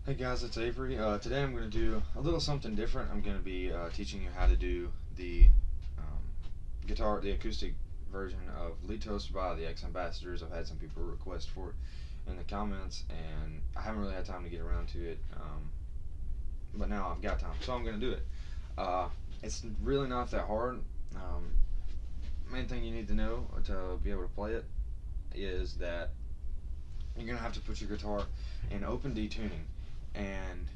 Hey guys, it's Avery. Today I'm going to do a little something different. I'm going to be teaching you how to do the guitar, the acoustic version of Litost by the Ex-Ambassadors. I've had some people request for it in the comments, and I haven't really had time to get around to it, but now I've got time, so I'm going to do it. It's really not that hard. Main thing you need to know to be able to play it is that you're going to have to put your guitar in open D tuning, and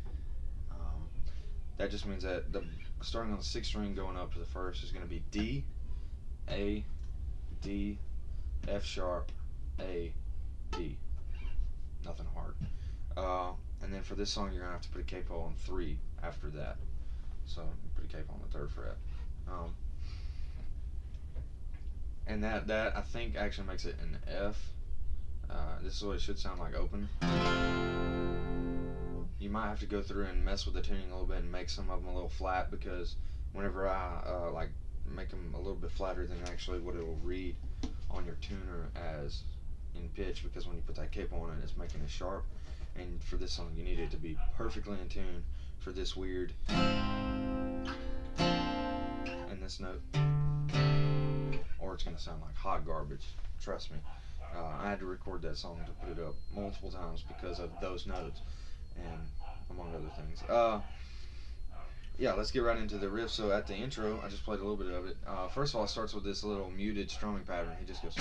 that just means that the starting on the sixth string going up to the first is going to be D, A, D, F sharp, A, D. Nothing hard. And then for this song, you're going to have to put a capo on 3 after that. So put a capo on the 3rd fret. And that I think actually makes it an F. This is what it should sound like open. You might have to go through and mess with the tuning a little bit and make some of them a little flat, because whenever I like make them a little bit flatter than actually what it will read on your tuner as in pitch, because when you put that capo on it, it's making it sharp. And for this song, you need it to be perfectly in tune for this weird and this note, or it's going to sound like hot garbage. Trust me. I had to record that song to put it up multiple times because of those notes, and among other things. Yeah, let's get right into the riff. So at the intro, I just played a little bit of it. First of all, it starts with this little muted strumming pattern. He just goes.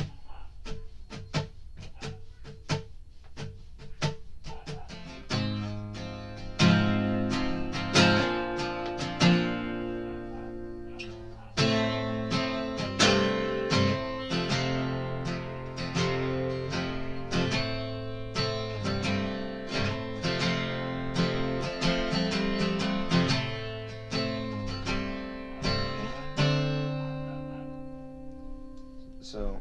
So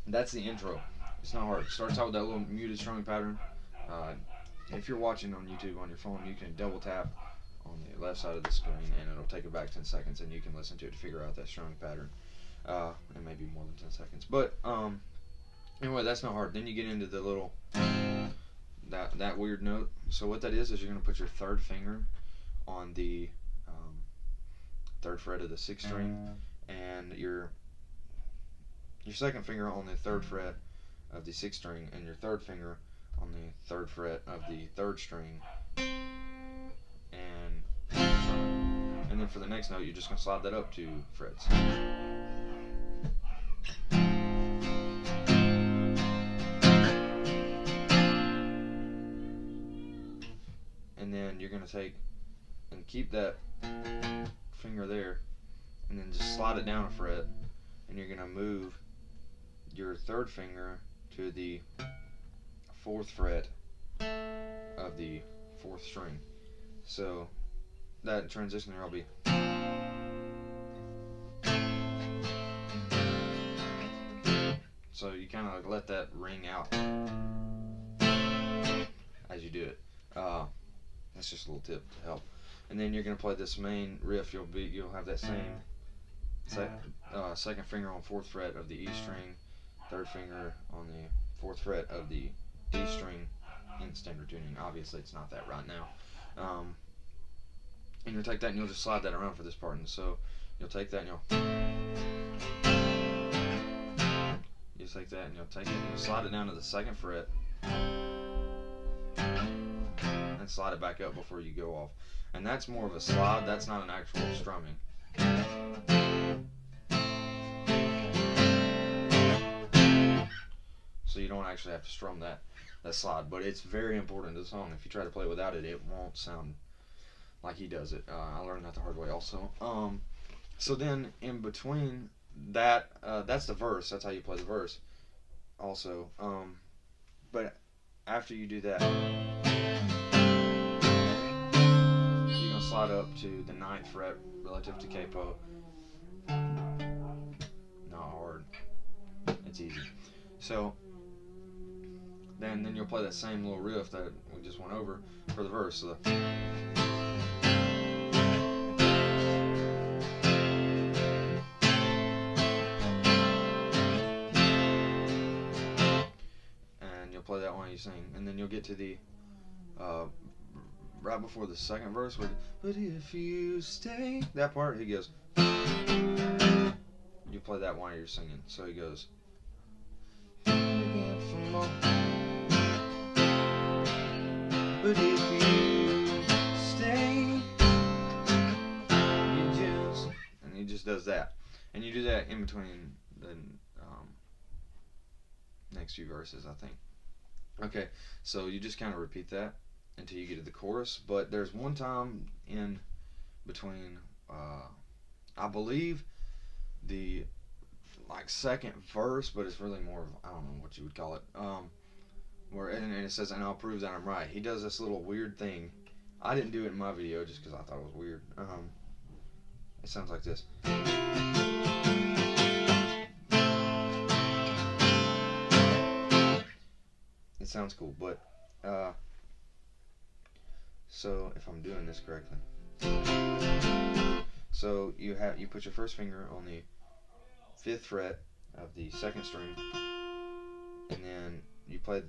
that's the intro. It's not hard. It starts out with that little muted strumming pattern. If you're watching on YouTube on your phone, you can double tap on the left side of the screen, and it'll take it back 10 seconds, and you can listen to it to figure out that strumming pattern. It may be more than 10 seconds, but anyway, that's not hard. Then you get into the little that weird note. So what that is you're going to put your 3rd finger on the 3rd fret of the 6th string, and your 2nd finger on the 3rd fret of the 6th string, and your 3rd finger on the 3rd fret of the 3rd string, and then for the next note, you're just going to slide that up 2 frets. And then you're going to take and keep that finger there, and then just slide it down a fret, and you're going to move your 3rd finger to the 4th fret of the 4th string. So that transition there will be. So you kind of let that ring out as you do it. That's just a little tip to help. And then you're going to play this main riff. You'll have that same 2nd finger on 4th fret of the E string, 3rd finger on the 4th fret of the D string in standard tuning. Obviously, it's not that right now. And you'll take that and you'll just slide that around for this part. And so you'll take that and you'll take that and you'll take it and you'll slide it down to the 2nd fret and slide it back up before you go off. And that's more of a slide. That's not an actual strumming. So you don't actually have to strum that slide, but it's very important to the song. If you try to play without it, it won't sound like he does it. I learned that the hard way also. So then in between that, that's the verse. That's how you play the verse also. But after you do that, you're going to slide up to the 9th fret relative to capo. Not hard. It's easy. So then you'll play that same little riff that we just went over for the verse. So and you'll play that while you sing, and then you'll get to the right before the second verse, where but if you stay, that part, he goes. You play that while you're singing. So he goes. But if you stay, and he just does that, and you do that in between the next few verses, I think. Okay, so you just kind of repeat that until you get to the chorus. But there's one time in between, I believe, the like second verse, but it's really more of, I don't know what you would call it. Where and it says, and I'll prove that I'm right. He does this little weird thing. I didn't do it in my video just because I thought it was weird. It sounds like this. It sounds cool, but so if I'm doing this correctly, so you put your first finger on the 5th fret of the 2nd string, and then you play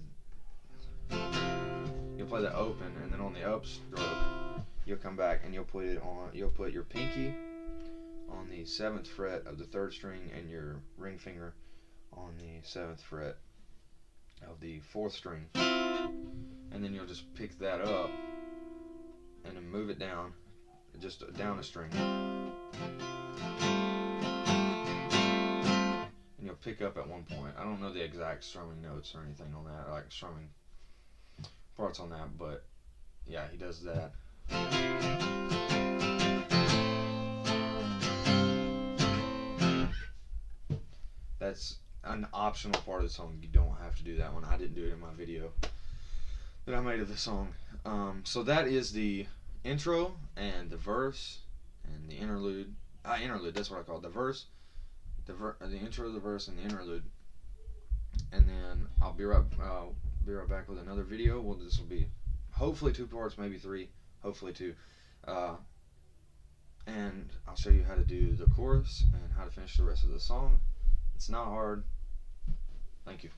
the open, and then on the upstroke you'll come back and you'll put your pinky on the 7th fret of the 3rd string and your ring finger on the 7th fret of the 4th string, and then you'll just pick that up and then move it down, just down a string, and you'll pick up at one point. I don't know the exact strumming notes or anything on that, like strumming parts on that, but yeah, he does that. That's an optional part of the song. You don't have to do that one. I didn't do it in my video that I made of the song. So that is the intro and the verse and the interlude. Interlude, that's what I call it. The verse, the intro, the verse, and the interlude. And then I'll be right back with another video. Well, this will be hopefully 2 parts, maybe 3, hopefully 2. And I'll show you how to do the chorus and how to finish the rest of the song. It's not hard. Thank you.